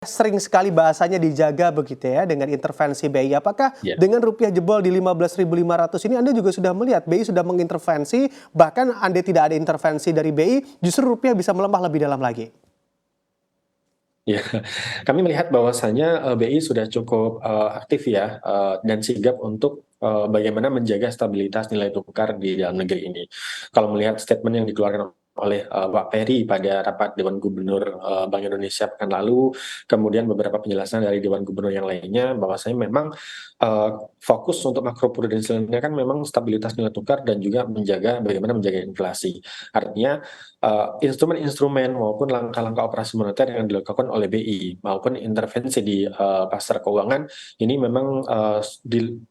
sering sekali bahasanya dijaga begitu ya dengan intervensi BI. Apakah Ya, dengan rupiah jebol di 15.500 ini Anda juga sudah melihat BI sudah mengintervensi, bahkan Anda tidak ada intervensi dari BI, justru rupiah bisa melemah lebih dalam lagi? ya. Kami melihat bahwasanya BI sudah cukup aktif ya dan sigap untuk bagaimana menjaga stabilitas nilai tukar di dalam negeri ini. Kalau melihat statement yang dikeluarkan oleh Pak Peri pada rapat Dewan Gubernur Bank Indonesia pekan lalu, kemudian beberapa penjelasan dari Dewan Gubernur yang lainnya, bahwasanya memang uh, fokus untuk makroprudensialnya kan memang stabilitas nilai tukar dan juga menjaga bagaimana menjaga inflasi. Artinya instrumen-instrumen maupun langkah-langkah operasi moneter yang dilakukan oleh BI maupun intervensi di pasar keuangan ini memang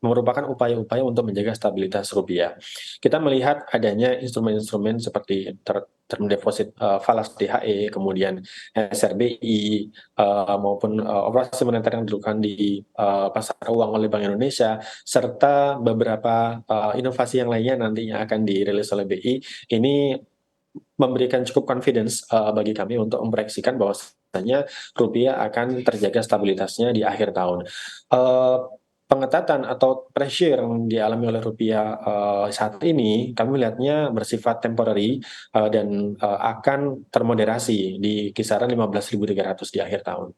merupakan upaya-upaya untuk menjaga stabilitas rupiah. Kita melihat adanya instrumen-instrumen seperti term deposit falas DHE, kemudian SRBI maupun operasi moneter yang dilakukan di pasar uang oleh Bank Indonesia serta beberapa inovasi yang lainnya nantinya akan dirilis oleh BI ini memberikan cukup confidence bagi kami untuk memproyeksikan bahwasanya rupiah akan terjaga stabilitasnya di akhir tahun. Pengetatan atau pressure yang dialami oleh rupiah saat ini kami melihatnya bersifat temporary dan akan termoderasi di kisaran 15.300 di akhir tahun.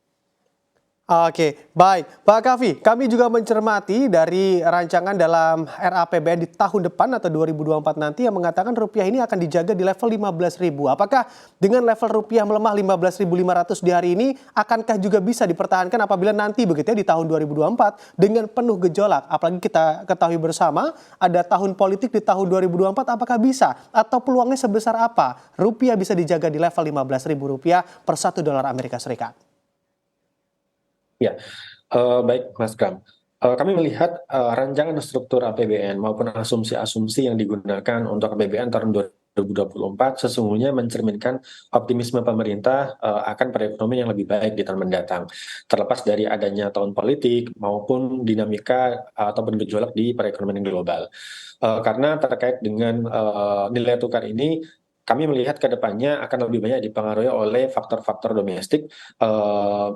Oke, baik. Pak Kavi, kami juga mencermati dari rancangan dalam RAPBN di tahun depan atau 2024 nanti yang mengatakan rupiah ini akan dijaga di level 15.000. Apakah dengan level rupiah melemah 15.500 di hari ini, akankah juga bisa dipertahankan apabila nanti begitu ya di tahun 2024 dengan penuh gejolak? Apalagi kita ketahui bersama ada tahun politik di tahun 2024, apakah bisa? Atau peluangnya sebesar apa? Rupiah bisa dijaga di level 15.000 rupiah per $1 Amerika Serikat. Ya, baik Mas Bram. Kami melihat rancangan struktur APBN maupun asumsi-asumsi yang digunakan untuk APBN tahun 2024 sesungguhnya mencerminkan optimisme pemerintah akan perekonomian yang lebih baik di tahun mendatang. Terlepas dari adanya tahun politik maupun dinamika ataupun gejolak di perekonomian global. Karena terkait dengan nilai tukar ini, kami melihat ke depannya akan lebih banyak dipengaruhi oleh faktor-faktor domestik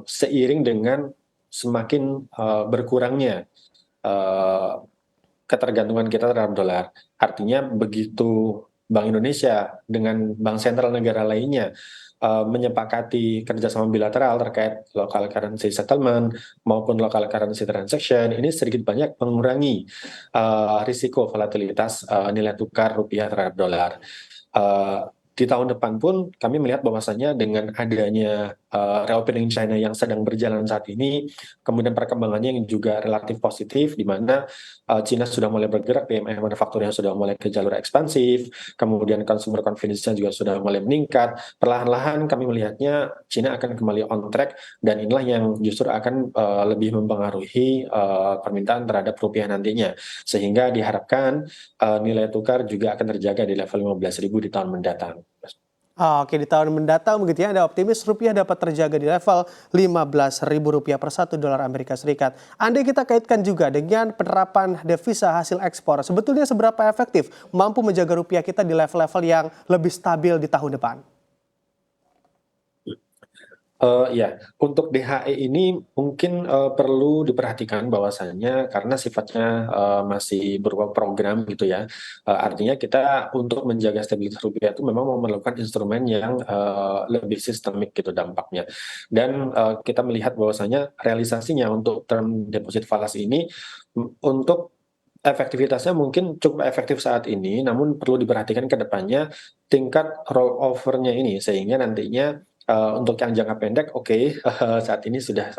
seiring dengan semakin berkurangnya eh, ketergantungan kita terhadap dolar. Artinya begitu Bank Indonesia dengan bank sentral negara lainnya menyepakati kerjasama bilateral terkait local currency settlement maupun local currency transaction, ini sedikit banyak mengurangi risiko volatilitas nilai tukar rupiah terhadap dolar. Uh, di tahun depan pun kami melihat bahwasannya dengan adanya reopening China yang sedang berjalan saat ini, kemudian perkembangannya yang juga relatif positif, di mana China sudah mulai bergerak, PMI manufakturnya sudah mulai ke jalur ekspansif, kemudian consumer confidence-nya juga sudah mulai meningkat. Perlahan-lahan kami melihatnya China akan kembali on track, dan inilah yang justru akan lebih mempengaruhi permintaan terhadap rupiah nantinya. Sehingga diharapkan nilai tukar juga akan terjaga di level 15.000 di tahun mendatang. Oke, di tahun mendatang begitu ya, Anda optimis rupiah dapat terjaga di level 15.000 rupiah per $1 Amerika Serikat. Andai kita kaitkan juga dengan penerapan devisa hasil ekspor, sebetulnya seberapa efektif mampu menjaga rupiah kita di level-level yang lebih stabil di tahun depan? Ya, untuk DHE ini mungkin perlu diperhatikan bahwasannya karena sifatnya masih berupa program gitu ya. Artinya kita untuk menjaga stabilitas rupiah itu memang memerlukan instrumen yang lebih sistemik gitu dampaknya. Dan kita melihat bahwasannya realisasinya untuk term deposit falas ini untuk efektivitasnya mungkin cukup efektif saat ini, namun perlu diperhatikan ke depannya tingkat rollover-nya ini sehingga nantinya untuk yang jangka pendek, oke, saat ini sudah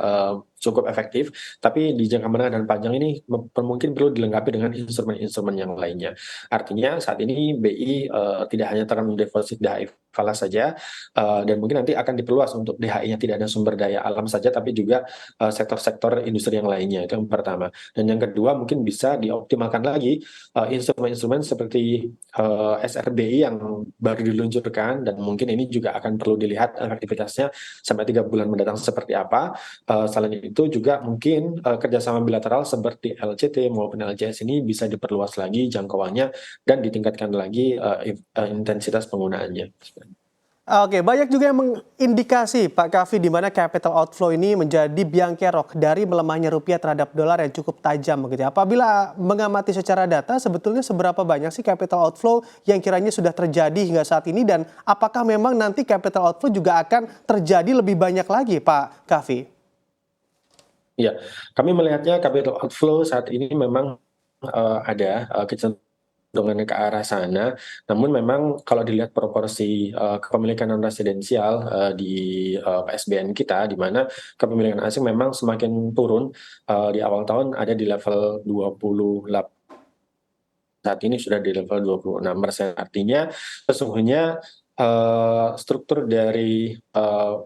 cukup efektif, tapi di jangka menengah dan panjang ini mungkin perlu dilengkapi dengan instrumen-instrumen yang lainnya. Artinya saat ini BI tidak hanya term deposit DHI falas saja, dan mungkin nanti akan diperluas untuk DHI-nya tidak ada sumber daya alam saja, tapi juga sektor-sektor industri yang lainnya, itu yang pertama. Dan yang kedua mungkin bisa dioptimalkan lagi instrumen-instrumen seperti SRBI yang baru diluncurkan, dan mungkin ini juga akan perlu dilihat aktivitasnya sampai 3 bulan mendatang seperti apa. Selain itu juga mungkin kerjasama bilateral seperti LCT maupun LCS ini bisa diperluas lagi jangkauannya dan ditingkatkan lagi intensitas penggunaannya. Oke, banyak juga yang mengindikasi Pak Kavi di mana capital outflow ini menjadi biang kerok dari melemahnya rupiah terhadap dolar yang cukup tajam begitu ya. Apabila mengamati secara data, sebetulnya seberapa banyak sih capital outflow yang kiranya sudah terjadi hingga saat ini dan apakah memang nanti capital outflow juga akan terjadi lebih banyak lagi Pak Kavi? Ya, kami melihatnya capital outflow saat ini memang ada kecenderungan ke arah sana. Namun memang kalau dilihat proporsi kepemilikan non residensial di PSBN kita, di mana kepemilikan asing memang semakin turun di awal tahun ada di level 28, saat ini sudah di level 26%. Artinya sesungguhnya struktur dari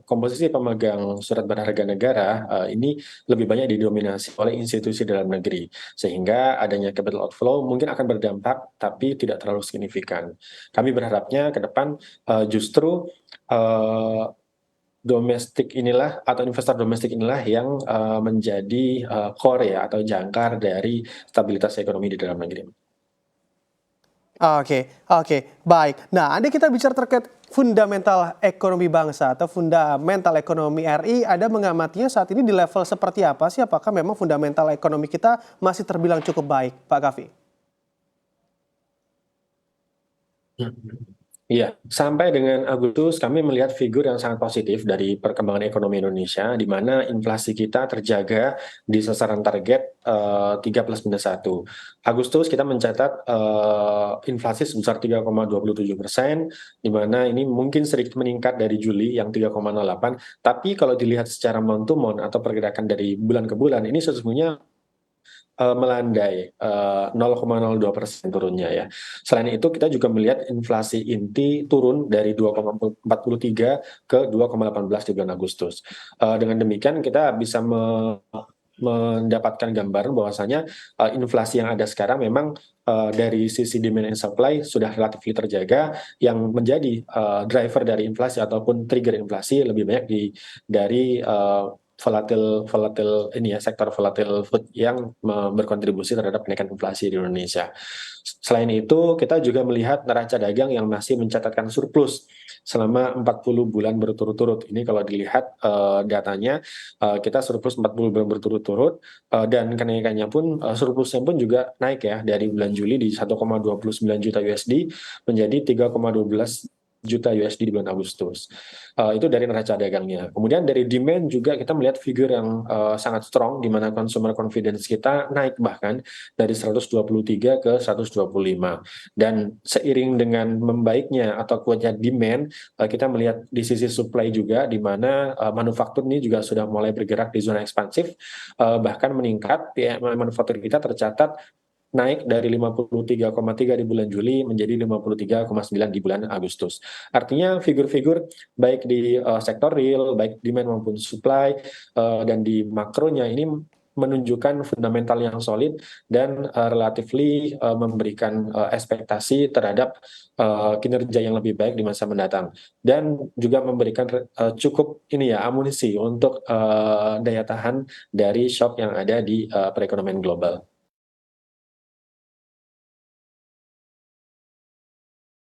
komposisi pemegang surat berharga negara ini lebih banyak didominasi oleh institusi dalam negeri, sehingga adanya capital outflow mungkin akan berdampak tapi tidak terlalu signifikan. Kami berharapnya ke depan justru domestik inilah atau investor domestik inilah yang menjadi core ya atau jangkar dari stabilitas ekonomi di dalam negeri. Oke, oke, baik. Nah, Anda kita bicara terkait fundamental ekonomi bangsa atau fundamental ekonomi RI, Anda mengamatinya saat ini di level seperti apa sih? Apakah memang fundamental ekonomi kita masih terbilang cukup baik, Pak Kavi? Iya, sampai dengan Agustus kami melihat figur yang sangat positif dari perkembangan ekonomi Indonesia, di mana inflasi kita terjaga di sasaran target 3 plus minus 1. Agustus kita mencatat inflasi sebesar 3,27%, di mana ini mungkin sedikit meningkat dari Juli yang 3,08. Tapi kalau dilihat secara month to month atau pergerakan dari bulan ke bulan, ini sesungguhnya melandai 0,02% turunnya ya. Selain itu kita juga melihat inflasi inti turun dari 2,43 ke 2,18 di bulan Agustus. Dengan demikian kita bisa mendapatkan gambaran bahwasanya inflasi yang ada sekarang memang dari sisi demand and supply sudah relatif terjaga, yang menjadi driver dari inflasi ataupun trigger inflasi lebih banyak dari volatil ini ya, sektor volatil food yang berkontribusi terhadap kenaikan inflasi di Indonesia. Selain itu, kita juga melihat neraca dagang yang masih mencatatkan surplus selama 40 bulan berturut-turut. Ini kalau dilihat datanya, kita surplus 40 bulan berturut-turut, dan kenaikannya pun surplusnya pun juga naik ya dari bulan Juli di 1,29 juta USD menjadi 3,12 juta USD di bulan Agustus. Itu dari neraca dagangnya. Kemudian dari demand juga kita melihat figur yang sangat strong, di mana consumer confidence kita naik bahkan dari 123 ke 125. Dan seiring dengan membaiknya atau kuatnya demand, kita melihat di sisi supply juga, di mana manufaktur ini juga sudah mulai bergerak di zona ekspansif, bahkan meningkat. Manufaktur kita tercatat naik dari 53,3 di bulan Juli menjadi 53,9 di bulan Agustus. Artinya figur-figur baik di sektor real, baik demand maupun supply, dan di makronya ini menunjukkan fundamental yang solid dan relatively memberikan ekspektasi terhadap kinerja yang lebih baik di masa mendatang, dan juga memberikan cukup ini ya amunisi untuk daya tahan dari shock yang ada di perekonomian global.